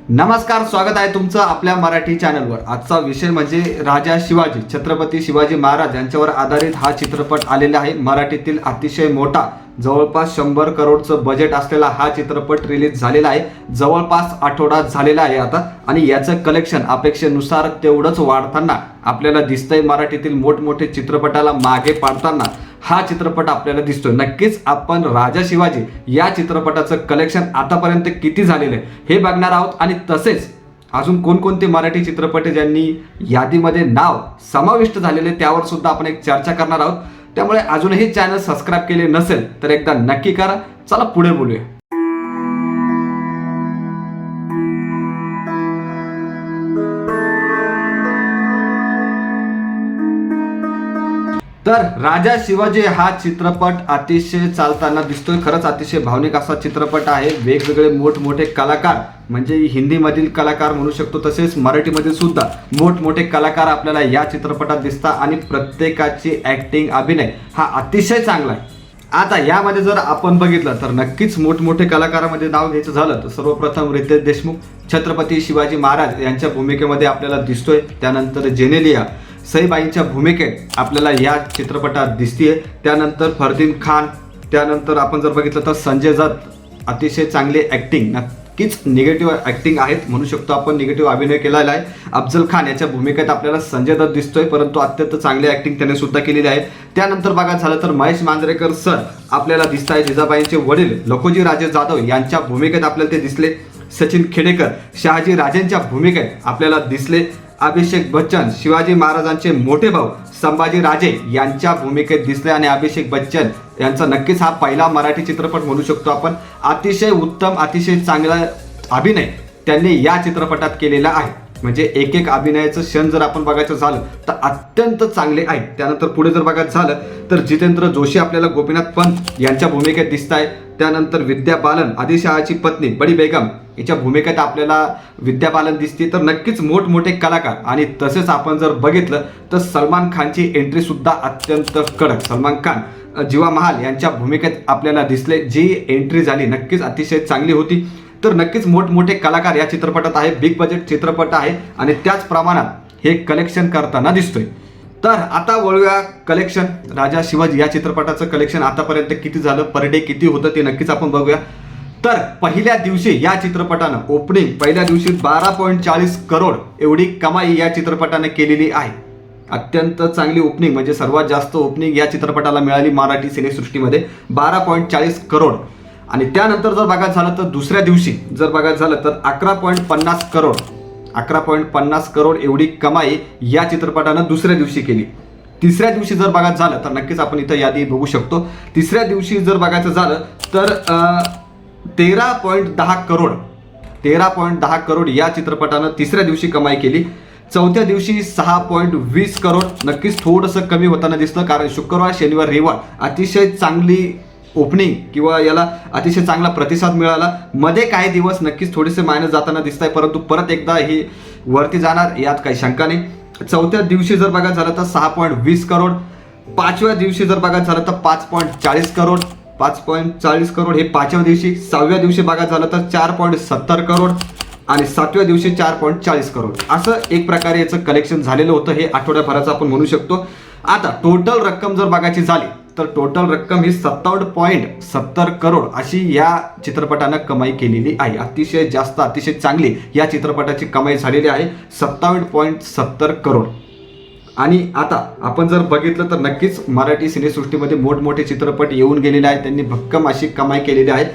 नमस्कार, स्वागत आहे तुमचं आपल्या मराठी चॅनलवर। आजचा विषय म्हणजे राजा शिवाजी, छत्रपती शिवाजी महाराज यांच्यावर आधारित हा चित्रपट आलेला आहे। मराठीतील अतिशय मोठा जवळपास 100 करोडचं बजेट असलेला हा चित्रपट रिलीज झालेला आहे। जवळपास आठवडा झालेला आहे आता, आणि याचं कलेक्शन अपेक्षेनुसार तेवढंच वाढताना आपल्याला दिसतंय। मराठीतील मोठमोठे चित्रपटाला मागे पाडताना हा चित्रपट आपल्याला दिसतोय। नक्कीच आपण राजा शिवाजी या चित्रपटाचं कलेक्शन आतापर्यंत किती झालेलं आहे हे बघणार आहोत, आणि तसेच अजून कोणकोणते मराठी चित्रपट ज्यांनी यादीमध्ये नाव समाविष्ट झालेले त्यावर सुद्धा आपण एक चर्चा करणार आहोत। त्यामुळे अजूनही चॅनल सबस्क्राइब केले नसेल तर एकदा नक्की करा। चला पुढे बोलूया। तर राजा शिवाजी हा चित्रपट अतिशय चालताना दिसतोय। खरंच अतिशय भावनिक असा चित्रपट आहे। वेगवेगळे मोठमोठे कलाकार, म्हणजे हिंदीमधील कलाकार म्हणू शकतो, तसेच मराठीमध्ये सुद्धा मोठमोठे कलाकार आपल्याला या चित्रपटात दिसतात, आणि प्रत्येकाची ॲक्टिंग, अभिनय हा अतिशय चांगला आहे। आता यामध्ये जर आपण बघितलं तर नक्कीच मोठमोठे कलाकारांमध्ये नाव घ्यायचं झालं तर सर्वप्रथम रितेश देशमुख छत्रपती शिवाजी महाराज यांच्या भूमिकेमध्ये आपल्याला दिसतोय। त्यानंतर जेनेलिया सईबाईंच्या भूमिकेत आपल्याला या चित्रपटात दिसतीये। त्यानंतर फरदीन खान, त्यानंतर आपण जर बघितलं तर संजय दत्त, अतिशय चांगले ॲक्टिंग, नक्कीच निगेटिव्ह ॲक्टिंग आहेत म्हणू शकतो आपण, निगेटिव्ह अभिनय केलेला आहे। अफजल खान याच्या भूमिकेत आपल्याला संजय दत्त दिसतोय, परंतु अत्यंत चांगली ॲक्टिंग त्याने सुद्धा केलेली आहे। त्यानंतर बघा झालं तर महेश मांजरेकर सर आपल्याला दिसत आहे। जिजाबाईंचे वडील लखोजी राजे जाधव यांच्या भूमिकेत आपल्याला ते दिसले। सचिन खेडेकर शहाजी राजेंच्या भूमिकेत आपल्याला दिसले। अभिषेक बच्चन शिवाजी महाराजांचे मोठे भाऊ संभाजी राजे यांच्या भूमिकेत दिसले, आणि अभिषेक बच्चन यांचा नक्कीच हा पहिला मराठी चित्रपट म्हणू शकतो आपण। अतिशय उत्तम, अतिशय चांगला अभिनय त्यांनी या चित्रपटात केलेला आहे। म्हणजे एक एक अभिनयाचं क्षण जर आपण बघायचं झालं तर अत्यंत चांगले आहे। त्यानंतर पुढे जर बघायचं झालं तर जितेंद्र जोशी आपल्याला गोपीनाथ पंत यांच्या भूमिकेत दिसत आहे। त्यानंतर विद्या बालन आदिलशहाची पत्नी बडी बेगम याच्या भूमिकेत आपल्याला विद्या बालन दिसते। तर नक्कीच मोठमोठे कलाकार, आणि तसेच आपण जर बघितलं तर सलमान खानची एंट्री सुद्धा अत्यंत कडक। सलमान खान जीवा महाल यांच्या भूमिकेत आपल्याला दिसले। जी एंट्री झाली नक्कीच अतिशय चांगली होती। तर नक्कीच मोठमोठे कलाकार या चित्रपटात आहे। बिग बजेट चित्रपट आहे, आणि त्याच प्रमाणात हे कलेक्शन करताना दिसतोय। तर आता वळूया कलेक्शन। राजा शिवाजी या चित्रपटाचं कलेक्शन आतापर्यंत किती झालं, पर डे किती होतं ते नक्कीच आपण बघूया। तर पहिल्या दिवशी या चित्रपटानं ओपनिंग पहिल्या दिवशी 12.40 करोड एवढी कमाई या चित्रपटाने केलेली आहे। अत्यंत चांगली ओपनिंग, म्हणजे सर्वात जास्त ओपनिंग या चित्रपटाला मिळाली मराठी सिनेसृष्टीमध्ये, 12.40 करोड। आणि त्यानंतर जर बघायचं झालं तर दुसऱ्या दिवशी जर बघायचं झालं तर 11.50 करोड 11.50 करोड एवढी कमाई या चित्रपटानं दुसऱ्या दिवशी केली। तिसऱ्या दिवशी जर बघायचं झालं तर नक्कीच आपण इथं यादी बघू शकतो। तिसऱ्या दिवशी जर बघायचं झालं तर 13.10 करोड या चित्रपटानं तिसऱ्या दिवशी कमाई केली। चौथ्या दिवशी 6.20 करोड, नक्कीच थोडंसं कमी होताना दिसतं, कारण शुक्रवार शनिवार रविवार अतिशय चांगली ओपनिंग किंवा याला अतिशय चांगला प्रतिसाद मिळाला। मध्ये काही दिवस नक्कीच थोडेसे मायनस जाताना दिसत आहे, परंतु परत एकदा ही वरती जाणार यात काही शंका नाही। चौथ्या दिवशी जर बघायचं झालं तर 6.20 करोड। पाचव्या दिवशी जर बघायचं झालं तर 5.40 करोड 5.40 करोड हे पाचव्या दिवशी। सहाव्या दिवशी बघायचं झालं तर 4.70 करोड, आणि सातव्या दिवशी 4.40 करोड। असं एक प्रकारे याचं कलेक्शन झालेलं होतं। हे आठवड्याभराचं आपण म्हणू शकतो। आता टोटल रक्कम जर बघायची झाली तर टोटल रक्कम ही 57.70 करोड अशी या चित्रपटानं कमाई केलेली आहे। अतिशय जास्त, अतिशय चांगली या चित्रपटाची कमाई झालेली आहे, 57.70 करोड। आणि आता आपण जर बघितलं तर नक्कीच मराठी सिनेसृष्टीमध्ये मोठमोठे चित्रपट येऊन गेलेले आहेत, त्यांनी भक्कम अशी कमाई केलेली आहे।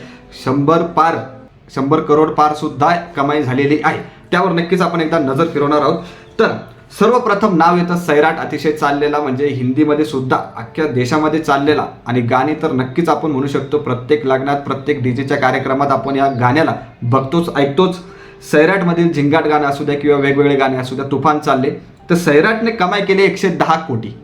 100 करोड पार सुद्धा कमाई झालेली आहे। त्यावर नक्कीच आपण एकदा नजर फिरवणार आहोत। तर सर्वप्रथम नाव येतं सैराट, अतिशय चाललेला, म्हणजे हिंदीमध्ये सुद्धा अख्ख्या देशामध्ये चाललेला, आणि गाणी तर नक्कीच आपण म्हणू शकतो प्रत्येक लग्नात, प्रत्येक डीजेच्या कार्यक्रमात आपण या गाण्याला बघतोच, ऐकतोच। सैराटमधील झिंगाट गाणं असू द्या किंवा वेगवेगळे गाणे असू द्या, तुफान चालले। तर सैराटने कमाई केली 110 कोटी।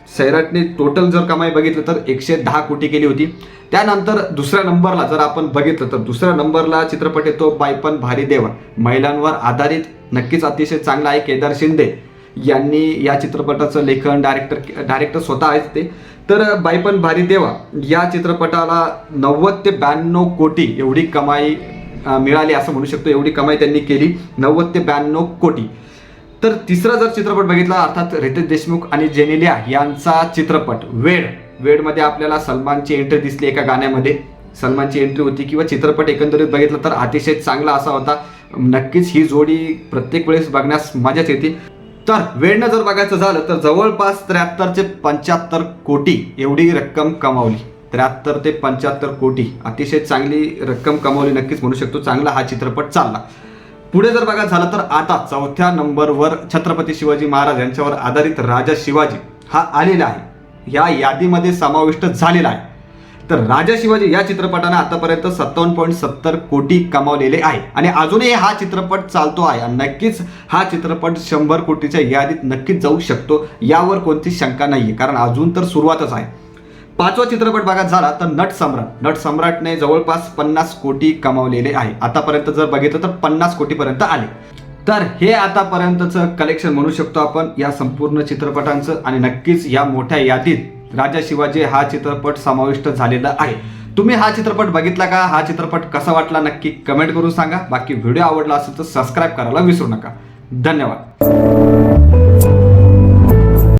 सैराटने टोटल जर कमाई बघितलं तर 110 कोटी केली होती। त्यानंतर दुसऱ्या नंबरला जर आपण बघितलं तर दुसऱ्या नंबरला चित्रपट येतो बाईपण भारी देवा, महिलांवर आधारित, नक्कीच अतिशय चांगला आहे। केदार शिंदे यांनी या चित्रपटाचं लेखन, डायरेक्टर स्वतः आहेत ते। तर बाईपण भारी देवा या चित्रपटाला 90 ते 92 कोटी एवढी कमाई मिळाली असं म्हणू शकतो, एवढी कमाई त्यांनी केली, 90 ते 92 कोटी. तर तिसरा जर चित्रपट बघितला अर्थात रितेश देशमुख आणि जेनेलिया यांचा चित्रपट वेडमध्ये आपल्याला सलमानची एंट्री दिसली एका गाण्यामध्ये, सलमानची एंट्री होती किंवा चित्रपट एकंदरीत बघितलं तर अतिशय चांगला असा होता. नक्कीच ही जोडी प्रत्येक वेळेस बघण्यास मजाच येते. तर वेडनं जर बघायचं झालं तर जवळपास 73 ते 75 कोटी एवढी रक्कम कमावली. 73 ते 75 कोटी अतिशय चांगली रक्कम कमावली नक्कीच म्हणू शकतो. चांगला हा चित्रपट चालला. पुढे जर बघायचं झालं तर आता 4थ्या नंबरवर छत्रपती शिवाजी महाराज यांच्यावर आधारित राजा शिवाजी हा आलेला आहे, या यादीमध्ये समाविष्ट झालेला आहे. तर राजा शिवाजी या चित्रपटाने आतापर्यंत 57.70 कोटी कमावलेले आहे आणि अजूनही हा चित्रपट चालतो आहे. नक्कीच हा चित्रपट 100 कोटीच्या यादीत नक्कीच जाऊ शकतो, यावर कोणती शंका नाहीये, कारण अजून तर सुरुवातच आहे. 5वा चित्रपट बघायचा झाला तर नट सम्राटने जवळपास 50 कोटी कमावलेले आहे. आतापर्यंत जर बघितलं तर 50 कोटीपर्यंत आले. तर हे आतापर्यंतचं कलेक्शन म्हणू शकतो आपण या संपूर्ण चित्रपटांचं आणि नक्कीच या मोठ्या यादीत राजा शिवाजी हा चित्रपट समाविष्ट झालेला आहे. तुम्ही हा चित्रपट बघितला का? हा चित्रपट कसा वाटला नक्की कमेंट करून सांगा. बाकी व्हिडिओ आवडला असेल तर सबस्क्राईब करायला विसरू नका. धन्यवाद.